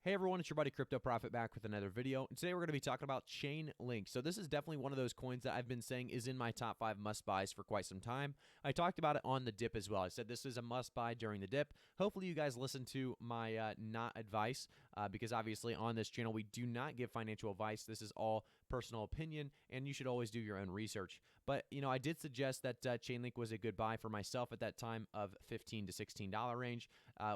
Hey everyone, it's your buddy Crypto Profit back with another video. And today we're going to be talking about Chainlink. So this is definitely one of those coins that I've been saying is in my top 5 must-buys for quite some time. I talked about it on the dip as well. I said this is a must-buy during the dip. Hopefully you guys listen to my not advice because obviously on this channel we do not give financial advice. This is all personal opinion and you should always do your own research. But I did suggest that Chainlink was a good buy for myself at that time of $15 to $16 range.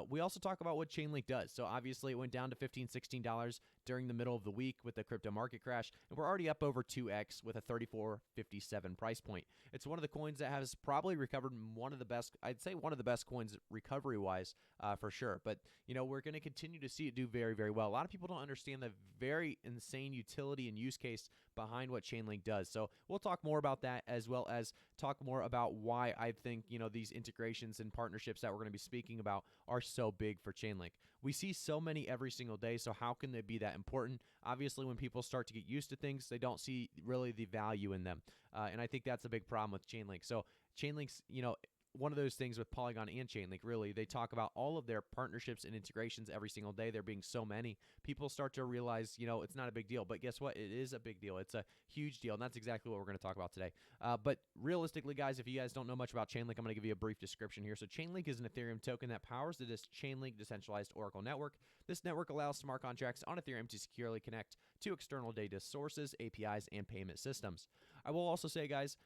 We also talk about what Chainlink does. So obviously it went down to $15, $16 during the middle of the week with the crypto market crash, and we're already up over 2x with a $34.57 price point. It's one of the coins that has probably recovered one of the best, I'd say one of the best coins recovery-wise for sure. But, we're going to continue to see it do very, very well. A lot of people don't understand the very insane utility and use case behind what Chainlink does. So we'll talk more about that as well as talk more about why I think, these integrations and partnerships that we're going to be speaking about are so big for Chainlink. We see so many every single day. So how can they be that important? Obviously, when people start to get used to things, they don't see really the value in them. And I think that's a big problem with Chainlink. So Chainlink's, one of those things with Polygon and Chainlink, really, they talk about all of their partnerships and integrations every single day. There being so many, people start to realize, it's not a big deal. But guess what? It is a big deal. It's a huge deal, and that's exactly what we're going to talk about today. But realistically, guys, if you guys don't know much about Chainlink, I'm going to give you a brief description here. So Chainlink is an Ethereum token that powers the Chainlink decentralized Oracle network. This network allows smart contracts on Ethereum to securely connect to external data sources, APIs, and payment systems. I will also say, guys,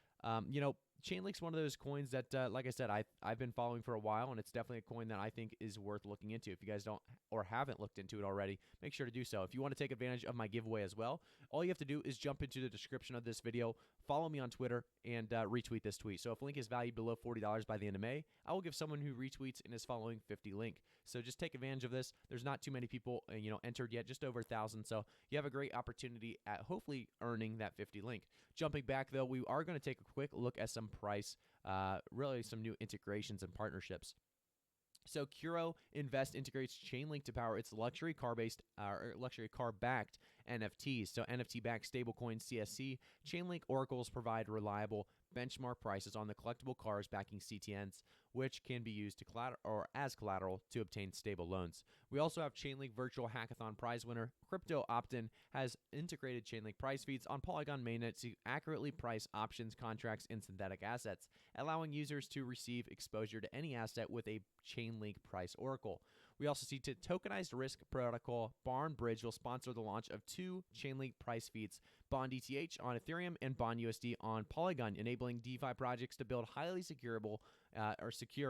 Chainlink's one of those coins that, like I said, I've been following for a while, and it's definitely a coin that I think is worth looking into. If you guys don't or haven't looked into it already, make sure to do so. If you want to take advantage of my giveaway as well, all you have to do is jump into the description of this video, follow me on Twitter, and retweet this tweet. So if link is valued below $40 by the end of May, I will give someone who retweets and is following 50 link. So just take advantage of this. There's not too many people, entered yet, just over 1,000. So you have a great opportunity at hopefully earning that 50 link. Jumping back though, we are going to take a quick look at some price, really some new integrations and partnerships. So Kuro Invest integrates Chainlink to power its luxury car-backed NFTs. So NFT-backed stablecoin CSC, Chainlink oracles provide reliable benchmark prices on the collectible cars backing CTNs, which can be used to as collateral to obtain stable loans. We also have Chainlink Virtual Hackathon prize winner Crypto Optin has integrated Chainlink price feeds on Polygon mainnet to accurately price options, contracts, and synthetic assets, allowing users to receive exposure to any asset with a Chainlink price oracle. We also see tokenized risk protocol Barn Bridge will sponsor the launch of 2 Chainlink price feeds, Bond ETH on Ethereum and Bond USD on Polygon, enabling DeFi projects to build highly secure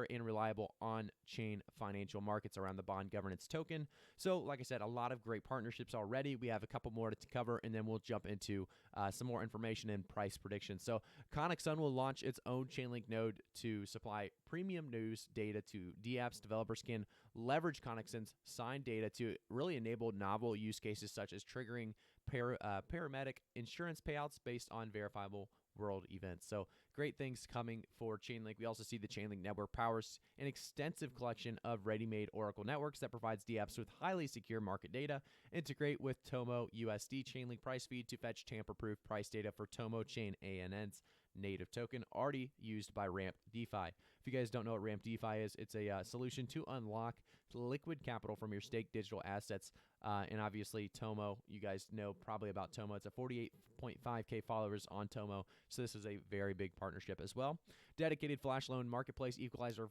and reliable on-chain financial markets around the Bond governance token. So, like I said, a lot of great partnerships already. We have a couple more to cover, and then we'll jump into some more information and price predictions. So, Conic Sun will launch its own Chainlink node to supply premium news data to dApps. Developers can leverage Conic Sun's signed data to really enable novel use cases such as triggering paramedic insurance payouts based on verifiable world events. So great things coming for Chainlink. We also see the Chainlink network powers an extensive collection of ready-made Oracle networks that provides dApps with highly secure market data. Integrate with Tomo USD Chainlink price feed to fetch tamper-proof price data for Tomo Chain ANN's native token already used by Ramp DeFi. If you guys don't know what Ramp DeFi is, it's a solution to unlock liquid capital from your staked digital assets. And obviously Tomo, you guys know probably about Tomo. It's a 48.5K followers on Tomo. So this is a very big partnership as well. Dedicated Flash Loan Marketplace Equalizer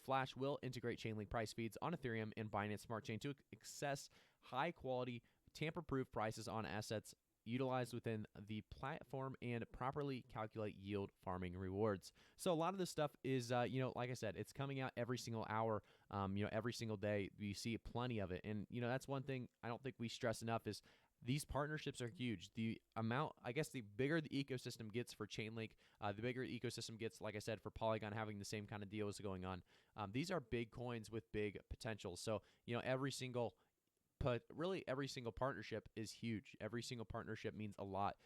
Flash will integrate Chainlink price feeds on Ethereum and Binance Smart Chain to access high quality tamper-proof prices on assets utilized within the platform and properly calculate yield farming rewards. So a lot of this stuff is, like I said, it's coming out every single hour, every single day. You see plenty of it. And, that's one thing I don't think we stress enough is these partnerships are huge. The amount, I guess, the bigger the ecosystem gets for Chainlink, the bigger the ecosystem gets, like I said, for Polygon having the same kind of deals going on. These are big coins with big potential. So, really every single partnership is huge. Every single partnership means a lot,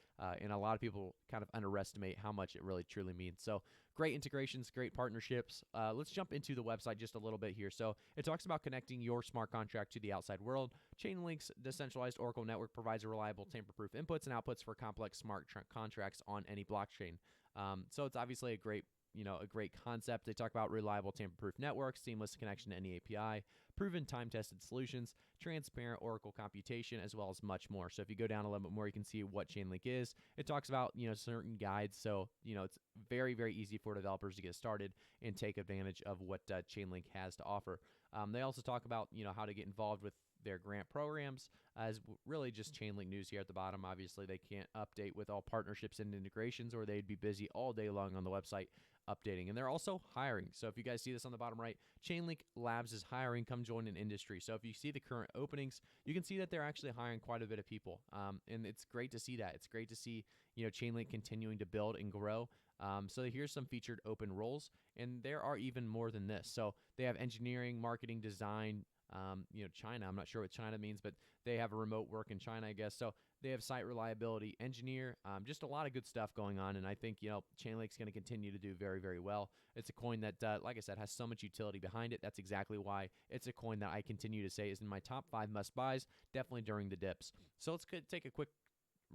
and a lot of people kind of underestimate how much it really truly means. So great integrations, great partnerships. Let's jump into the website just a little bit here. So it talks about connecting your smart contract to the outside world. Chainlink's decentralized Oracle network provides a reliable tamper-proof inputs and outputs for complex smart contracts on any blockchain. So it's obviously a great concept. They talk about reliable tamper-proof networks, seamless connection to any API, proven time-tested solutions, transparent Oracle computation, as well as much more. So if you go down a little bit more, you can see what Chainlink is. It talks about, certain guides. So, it's very, very easy for developers to get started and take advantage of what Chainlink has to offer. They also talk about, how to get involved with their grant programs, as really just Chainlink news here at the bottom. Obviously, they can't update with all partnerships and integrations, or they'd be busy all day long on the website updating. And they're also hiring. So if you guys see this on the bottom right, Chainlink Labs is hiring. Come join an industry. So if you see the current openings, you can see that they're actually hiring quite a bit of people. And it's great to see that. It's great to see, Chainlink continuing to build and grow. So here's some featured open roles, and there are even more than this. So they have engineering, marketing, design, China. I'm not sure what China means, but they have a remote work in China, I guess. So they have site reliability engineer, just a lot of good stuff going on. And I think, Chainlink's going to continue to do very, very well. It's a coin that, like I said, has so much utility behind it. That's exactly why it's a coin that I continue to say is in my top 5 must buys, definitely during the dips. So let's take a quick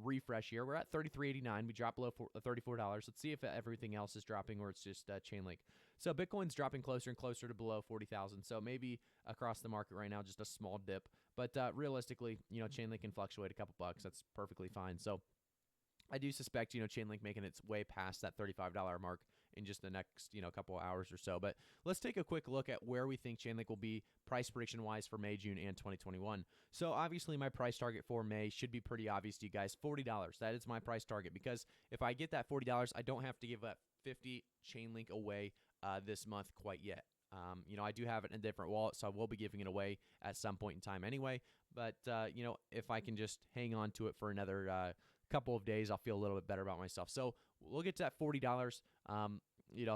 refresh here. We're at $33.89. We dropped below $34. Let's see if everything else is dropping or it's just Chainlink. So Bitcoin's dropping closer and closer to below 40,000. So maybe across the market right now, just a small dip. But realistically, Chainlink can fluctuate a couple bucks. That's perfectly fine. So I do suspect, Chainlink making its way past that $35 mark in just the next, couple of hours or so. But let's take a quick look at where we think Chainlink will be price prediction-wise for May, June, and 2021. So obviously my price target for May should be pretty obvious to you guys, $40. That is my price target, because if I get that $40, I don't have to give up 50 Chainlink away this month quite yet. I do have it in a different wallet, so I will be giving it away at some point in time anyway. But, if I can just hang on to it for another couple of days, I'll feel a little bit better about myself. So we'll get to that $40,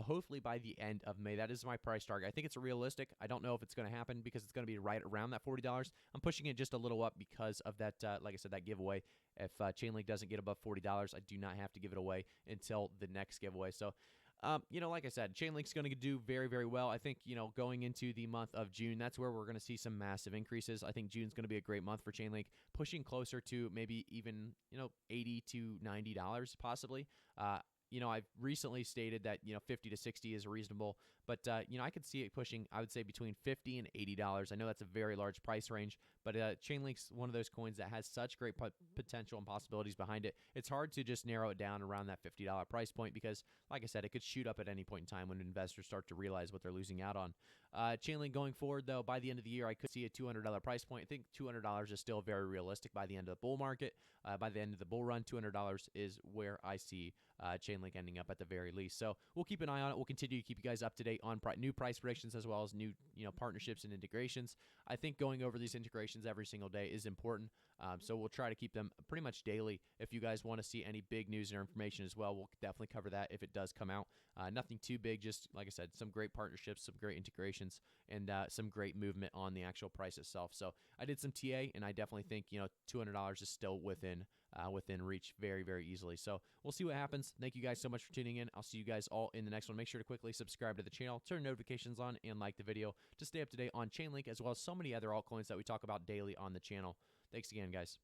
hopefully by the end of May. That is my price target. I think it's realistic. I don't know if it's going to happen because it's going to be right around that $40. I'm pushing it just a little up because of that, like I said, that giveaway. If Chainlink doesn't get above $40, I do not have to give it away until the next giveaway. So, like I said, Chainlink's going to do very, very well. I think, going into the month of June, that's where we're going to see some massive increases. I think June's going to be a great month for Chainlink, pushing closer to maybe even, $80 to $90 possibly. I've recently stated that, 50 to 60 is reasonable, but, I could see it pushing, I would say, between $50 and $80. I know that's a very large price range, but Chainlink's one of those coins that has such great potential and possibilities behind it. It's hard to just narrow it down around that $50 price point because, like I said, it could shoot up at any point in time when investors start to realize what they're losing out on. Chainlink going forward, though, by the end of the year, I could see a $200 price point. I think $200 is still very realistic by the end of the bull market. By the end of the bull run, $200 is where I see Chainlink ending up at the very least. So we'll keep an eye on it. We'll continue to keep you guys up to date on new price predictions as well as new partnerships and integrations. I think going over these integrations every single day is important. So we'll try to keep them pretty much daily. If you guys want to see any big news or information as well, we'll definitely cover that if it does come out. Nothing too big, just like I said, some great partnerships, some great integrations, and some great movement on the actual price itself. So I did some TA, and I definitely think $200 is still within reach very, very easily. So we'll see what happens. Thank you guys so much for tuning in. I'll see you guys all in the next one. Make sure to quickly subscribe to the channel, turn notifications on, and like the video to stay up to date on Chainlink as well as so many other altcoins that we talk about daily on the channel. Thanks again, guys.